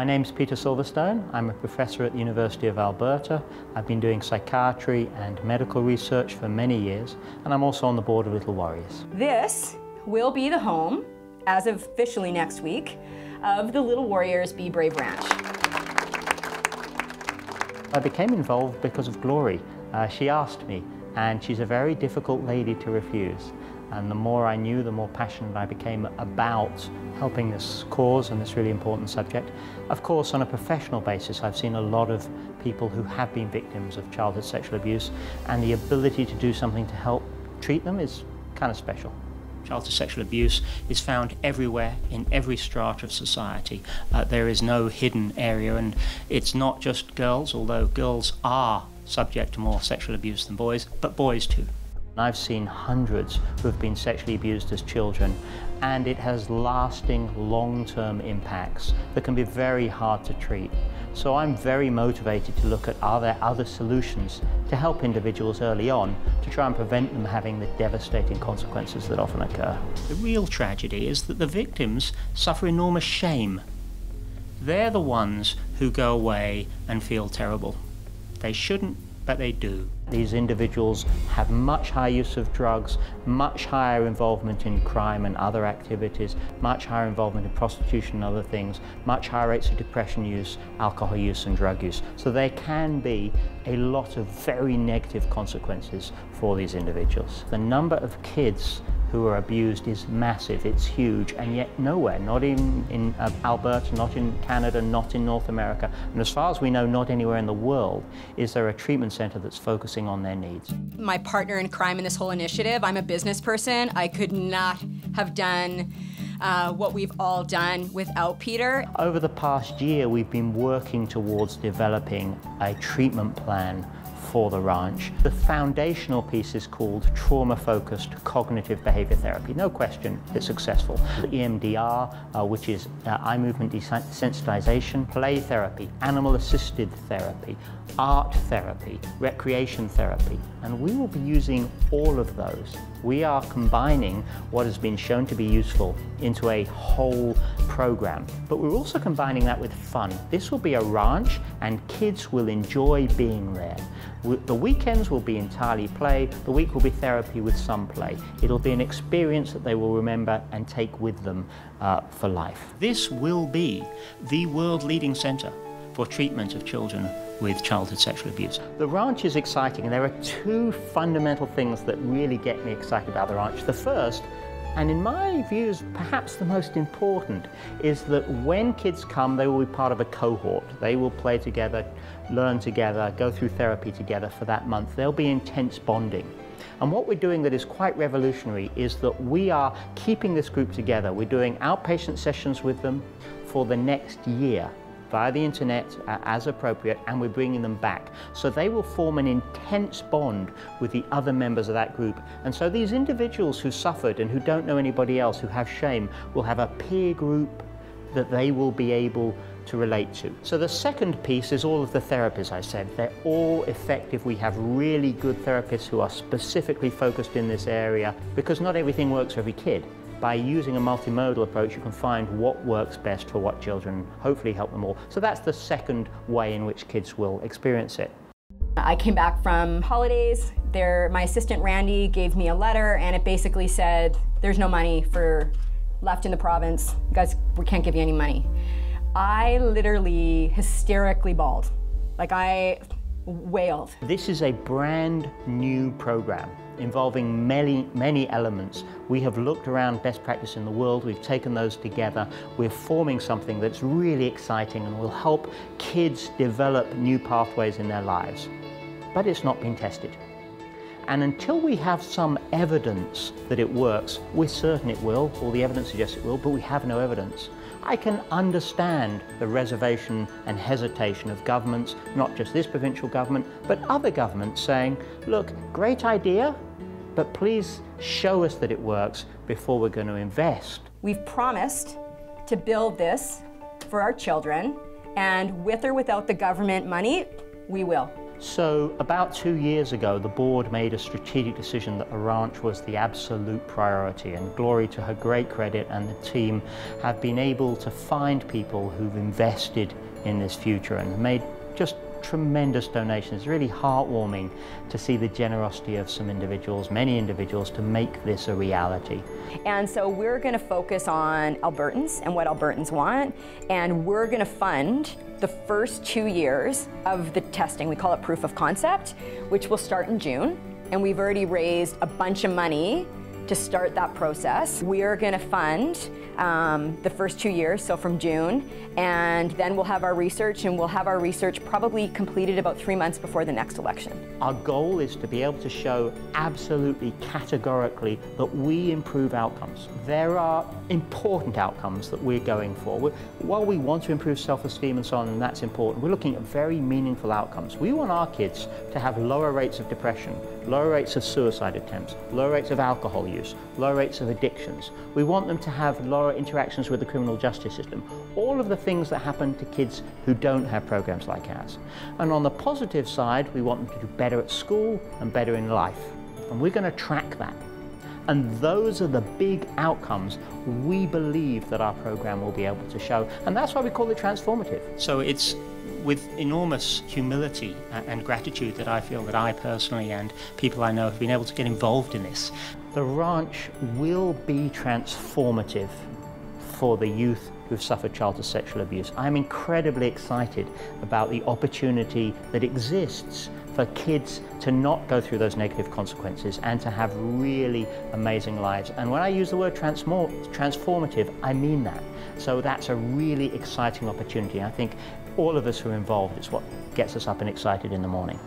My name's Peter Silverstone. I'm a professor at the University of Alberta. I've been doing psychiatry and medical research for many years, and I'm also on the board of Little Warriors. This will be the home, as of officially next week, of the Little Warriors Be Brave Ranch. I became involved because of Glory. She asked me, and she's a very difficult lady to refuse. And the more I knew, the more passionate I became about helping this cause and this really important subject. Of course, on a professional basis, I've seen a lot of people who have been victims of childhood sexual abuse, and the ability to do something to help treat them is kind of special. Childhood sexual abuse is found everywhere, in every strata of society. There is no hidden area, and it's not just girls, although girls are subject to more sexual abuse than boys, but boys too. I've seen hundreds who have been sexually abused as children, and it has lasting, long-term impacts that can be very hard to treat. So I'm very motivated to look at, are there other solutions to help individuals early on to try and prevent them having the devastating consequences that often occur. The real tragedy is that the victims suffer enormous shame. They're the ones who go away and feel terrible. They shouldn't, but they do. These individuals have much higher use of drugs, much higher involvement in crime and other activities, much higher involvement in prostitution and other things, much higher rates of depression use, alcohol use and drug use. So there can be a lot of very negative consequences for these individuals. The number of kids who are abused is massive, it's huge, and yet nowhere, not in Alberta, not in Canada, not in North America, and as far as we know, not anywhere in the world, is there a treatment center that's focusing on their needs. My partner in crime in this whole initiative, I'm a business person. I could not have done what we've all done without Peter. Over the past year, we've been working towards developing a treatment plan for the ranch. The foundational piece is called trauma-focused cognitive behavior therapy. No question, it's successful. The EMDR, which is eye movement desensitization, play therapy, animal-assisted therapy, art therapy, recreation therapy, and we will be using all of those. We are combining what has been shown to be useful into a whole program, but we're also combining that with fun. This will be a ranch and kids will enjoy being there. The weekends will be entirely play, the week will be therapy with some play. It'll be an experience that they will remember and take with them for life. This will be the world-leading center for treatment of children with childhood sexual abuse. The ranch is exciting, and there are two fundamental things that really get me excited about the ranch. The first, and in my views perhaps the most important, is that when kids come, they will be part of a cohort. They will play together, learn together, go through therapy together for that month. There'll be intense bonding. And what we're doing that is quite revolutionary is that we are keeping this group together. We're doing outpatient sessions with them for the next year via the internet as appropriate, and we're bringing them back. So they will form an intense bond with the other members of that group. And so these individuals who suffered and who don't know anybody else, who have shame, will have a peer group that they will be able to relate to. So the second piece is all of the therapies I said. They're all effective. We have really good therapists who are specifically focused in this area, because not everything works for every kid. By using a multimodal approach, you can find what works best for what children, hopefully help them all. So that's the second way in which kids will experience it. I came back from holidays. My assistant Randy gave me a letter, and it basically said, there's no money left in the province. You guys, we can't give you any money. I literally hysterically bawled. Like, I wailed. This is a brand new program involving many elements. We have looked around best practice in the world, we've taken those together, we're forming something that's really exciting and will help kids develop new pathways in their lives. But it's not been tested. And until we have some evidence that it works, we're certain it will, all the evidence suggests it will, but we have no evidence. I can understand the reservation and hesitation of governments, not just this provincial government, but other governments saying, look, great idea, but please show us that it works before we're going to invest. We've promised to build this for our children, and with or without the government money, we will. So about 2 years ago, the board made a strategic decision that the ranch was the absolute priority, and glory to her great credit and the team have been able to find people who've invested in this future and made just tremendous donations. It's really heartwarming to see the generosity of some individuals, many individuals, to make this a reality. And so we're going to focus on Albertans and what Albertans want, and we're going to fund the first 2 years of the testing. We call it proof of concept, which will start in June, and we've already raised a bunch of money to start that process. We are going to fund the first 2 years, so from June, and then we'll have our research, and we'll have our research probably completed about 3 months before the next election. Our goal is to be able to show absolutely categorically that we improve outcomes. There are important outcomes that we're going for. While we want to improve self-esteem and so on, and that's important, we're looking at very meaningful outcomes. We want our kids to have lower rates of depression, lower rates of suicide attempts, lower rates of alcohol use, lower rates of addictions. We want them to have lower interactions with the criminal justice system. All of the things that happen to kids who don't have programs like ours. And on the positive side, we want them to do better at school and better in life. And we're going to track that. And those are the big outcomes we believe that our program will be able to show. And that's why we call it transformative. So it's with enormous humility and gratitude that I feel that I personally and people I know have been able to get involved in this. The ranch will be transformative for the youth who've suffered childhood sexual abuse. I'm incredibly excited about the opportunity that exists for kids to not go through those negative consequences and to have really amazing lives. And when I use the word transformative, I mean that. So that's a really exciting opportunity. I think all of us who are involved, it's what gets us up and excited in the morning.